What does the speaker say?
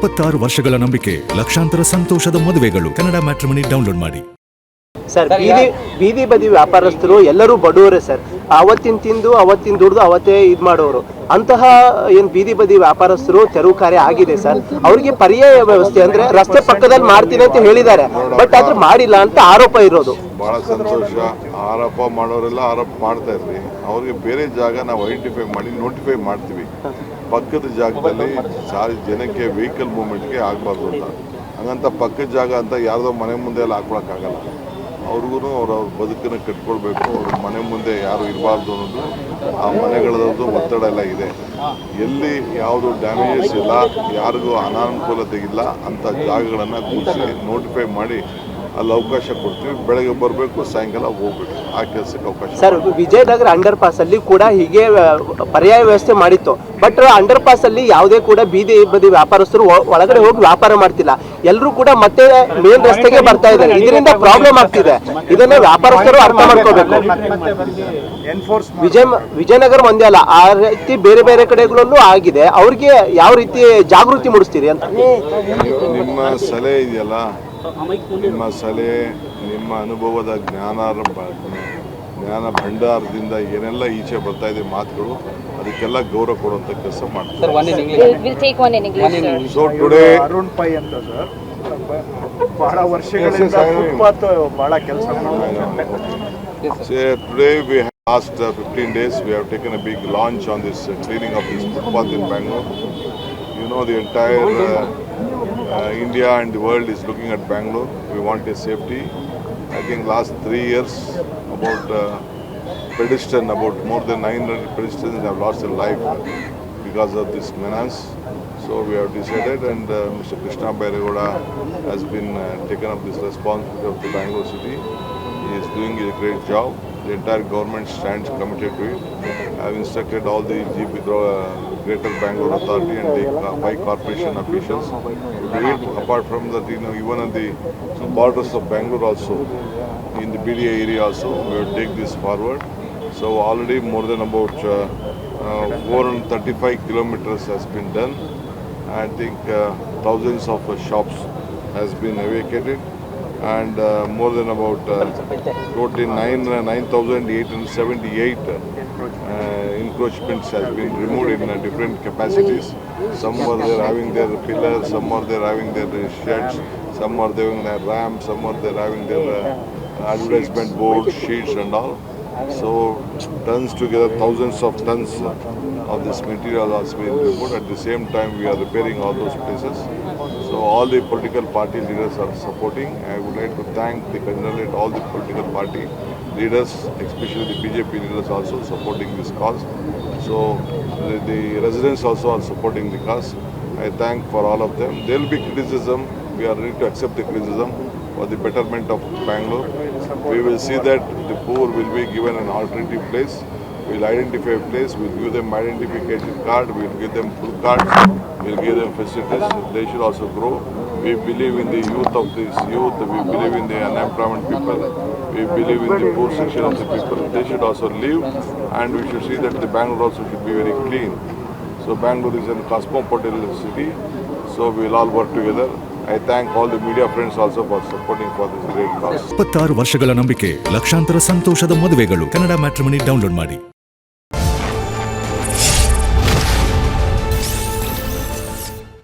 26 ವರ್ಷಗಳ ನಂಬಿಕೆ, ಲಕ್ಷಾಂತರ ಸಂತೋಷದ ಮದುವೆಗಳು. ಕನ್ನಡ ಮ್ಯಾಟ್ರಿಮನಿ ಡೌನ್ಲೋಡ್ ಮಾಡಿ. ಸರ್, ಬೀದಿ ಬದಿ ವ್ಯಾಪಾರಸ್ಥರು ಎಲ್ಲರೂ ಬಡವರೇ ಸರ್. ಅವತ್ತಿನ ತಿಂದು ಅವತ್ತಿನ ದುಡ್ದು ಅವತ್ತೇ ಇದು ಮಾಡೋರು. ಅಂತಹ ಏನು ಬೀದಿ ಬದಿ ವ್ಯಾಪಾರಸ್ಥರು ತೆರವು ಕಾರ್ಯ ಆಗಿದೆ ಸರ್. ಅವರಿಗೆ ಪರ್ಯಾಯ ವ್ಯವಸ್ಥೆ ಅಂದ್ರೆ ರಸ್ತೆ ಪಕ್ಕದಲ್ಲಿ ಮಾಡ್ತೀನಿ ಅಂತ ಹೇಳಿದ್ದಾರೆ, ಬಟ್ ಆದ್ರೆ ಮಾಡಿಲ್ಲ ಅಂತ ಆರೋಪ ಇರೋದು. ಬಹಳ ಸಂತೋಷ. ಆರೋಪ ಮಾಡೋರೆಲ್ಲ ಆರೋಪ ಮಾಡ್ತಾ ಇರ್ಲಿ, ಅವ್ರಿಗೆ ಬೇರೆ ಜಾಗ ನಾವು ಐಡೆಂಟಿಫೈ ಮಾಡಿ ನೋಟಿಫೈ ಮಾಡ್ತೀವಿ. ಪಕ್ಕದ ಜಾಗದಲ್ಲಿ ಜನಕ್ಕೆ ವೆಹಿಕಲ್ ಮೂವ್ಮೆಂಟ್ಗೆ ಆಗಬಾರ್ದು ಅಂತ. ಹಂಗಂತ ಪಕ್ಕದ ಜಾಗ ಅಂತ ಯಾರ್ದೋ ಮನೆ ಮುಂದೆ ಎಲ್ಲ ಹಾಕೊಳಕ್ಕಾಗಲ್ಲ. ಅವ್ರಿಗೂ ಅವ್ರ ಬದುಕನ್ನು ಕಟ್ಕೊಳ್ಬೇಕು. ಅವ್ರ ಮನೆ ಮುಂದೆ ಯಾರು ಇರಬಾರ್ದು ಅನ್ನೋದು, ಆ ಮನೆಗಳದ್ದು ಒತ್ತಡ ಎಲ್ಲ ಇದೆ. ಎಲ್ಲಿ ಯಾವುದು ಡ್ಯಾಮೇಜಸ್ ಇಲ್ಲ, ಯಾರಿಗೂ ಅನಾನುಕೂಲತೆ ಇಲ್ಲ ಅಂತ ಜಾಗಗಳನ್ನು ಗುರುತಿಸಿ ನೋಟಿಫೈ ಮಾಡಿ ಅಲ್ಲಿ ಅವಕಾಶ ಕೊಡ್ತೀವಿ. ಬೆಳಗ್ಗೆ ಬರಬೇಕು, ಸಾಯಂಕಾಲ ಹೋಗ್ಬೇಕು. ಆ ಕೆಲಸಕ್ಕೆ ಅವಕಾಶ. ಸರ್, ವಿಜಯನಗರ ಅಂಡರ್ ಪಾಸ್ ಅಲ್ಲಿ ಕೂಡ ಹೀಗೆ ಪರ್ಯಾಯ ವ್ಯವಸ್ಥೆ ಮಾಡಿತ್ತು, ಬಟ್ ಅಂಡರ್ ಪಾಸ್ ಅಲ್ಲಿ ಯಾವುದೇ ಕೂಡ ಬೀದಿ ಬದಿ ವ್ಯಾಪಾರಸ್ಥರು ಒಳಗಡೆ ಹೋಗಿ ವ್ಯಾಪಾರ ಮಾಡ್ತಿಲ್ಲ. ಎಲ್ಲರೂ ಕೂಡ ಮತ್ತೆ ಮೇನ್ ರಸ್ತೆಗೆ ಬರ್ತಾ ಇದ್ದಾರೆ. ಇದರಿಂದ ಪ್ರಾಬ್ಲಮ್ ಆಗ್ತಿದೆ. ಇದನ್ನ ವ್ಯಾಪಾರಸ್ಥರು ಅರ್ಥ ಮಾಡ್ಕೋಬೇಕು. ವಿಜಯನಗರ ಒಂದೇ ಅಲ್ಲ, ಆ ರೀತಿ ಬೇರೆ ಬೇರೆ ಕಡೆಗಳಲ್ಲೂ ಆಗಿದೆ. ಅವ್ರಿಗೆ ಯಾವ ರೀತಿ ಜಾಗೃತಿ ಮೂಡಿಸ್ತೀರಿ ಅಂತ? ನಿಮ್ಮ ಸಲಹೆ ಇದೆಯಲ್ಲ, ನಿಮ್ಮ ಸಲಹೆ, ನಿಮ್ಮ ಅನುಭವದ ಜ್ಞಾನ ಭಂಡಾರದಿಂದ ಏನೆಲ್ಲ ಈಚೆ ಬರ್ತಾ ಇದೆ ಮಾತುಗಳು, ಅದಕ್ಕೆಲ್ಲ ಗೌರವ ಕೊಡುವಂತ ಕೆಲಸ ಮಾಡ್ತಾರೆ. ಸೊ ಟುಡೇ ಅರುಣ್ ಪೈ ಅಂತ ಸರ್, ಬಹಳ ವರ್ಷಗಳಿಂದ ಫುಟ್ಪಾತ್ ಬಹಳ ಕೆಲಸ ಮಾಡ್ತಾರೆ. Today we have last 15 days we have taken a big launch on this cleaning of this footpath in Bangalore. You know, the entire India and the world is looking at Bangalore. We want a safety. I think last 3 years about about more than 900 pedestrians have lost their life because of this menace. So we have decided, and Mr. Krishna Bairegoda has been taken up this responsibility of the Bangalore city. He is doing a great job. The entire government stands committed to it. I have instructed all the Greater Bangalore Authority and the 5 corporation officials to do it. Apart from that, even at the borders of Bangalore also, in the BDA area also, we will take this forward. So already more than about 435 kilometers has been done. I think thousands of shops has been vacated, and more than about 9,878 encroachments has been removed in different capacities. Some are there having their pillars, some are there having their sheds, some are there having their ramps, some are there having their advertisement boards, sheets and all. So tons together, thousands of tons of this material has been removed. At the same time, we are repairing all those places. So all the political party leaders are supporting. I would like to congratulate all the political party leaders, especially the BJP leaders also supporting this cause. So the residents also are supporting the cause. I thank for all of them. There will be criticism. We are ready to accept the criticism for the betterment of Bangalore. We will see that the poor will be given an alternative place. We will identify a place, we will give them identification card, we will give them full cards, we will give them facilities. They should also grow. We believe in the youth of this youth, we believe in the unemployment people, we believe in the poor section of the people. They should also live, and we should see that the Bangalore also should be very clean. So Bangalore is a cosmopolitan city, so we will all work together. I thank all the media friends also for supporting for this great cause. 26 ವರ್ಷಗಳ ನಂಬಿಕೆ, ಲಕ್ಷಾಂತರ ಸಂತೋಷದ ಮದುವೆಗಳು. Kannada matrimony download ಮಾಡಿ.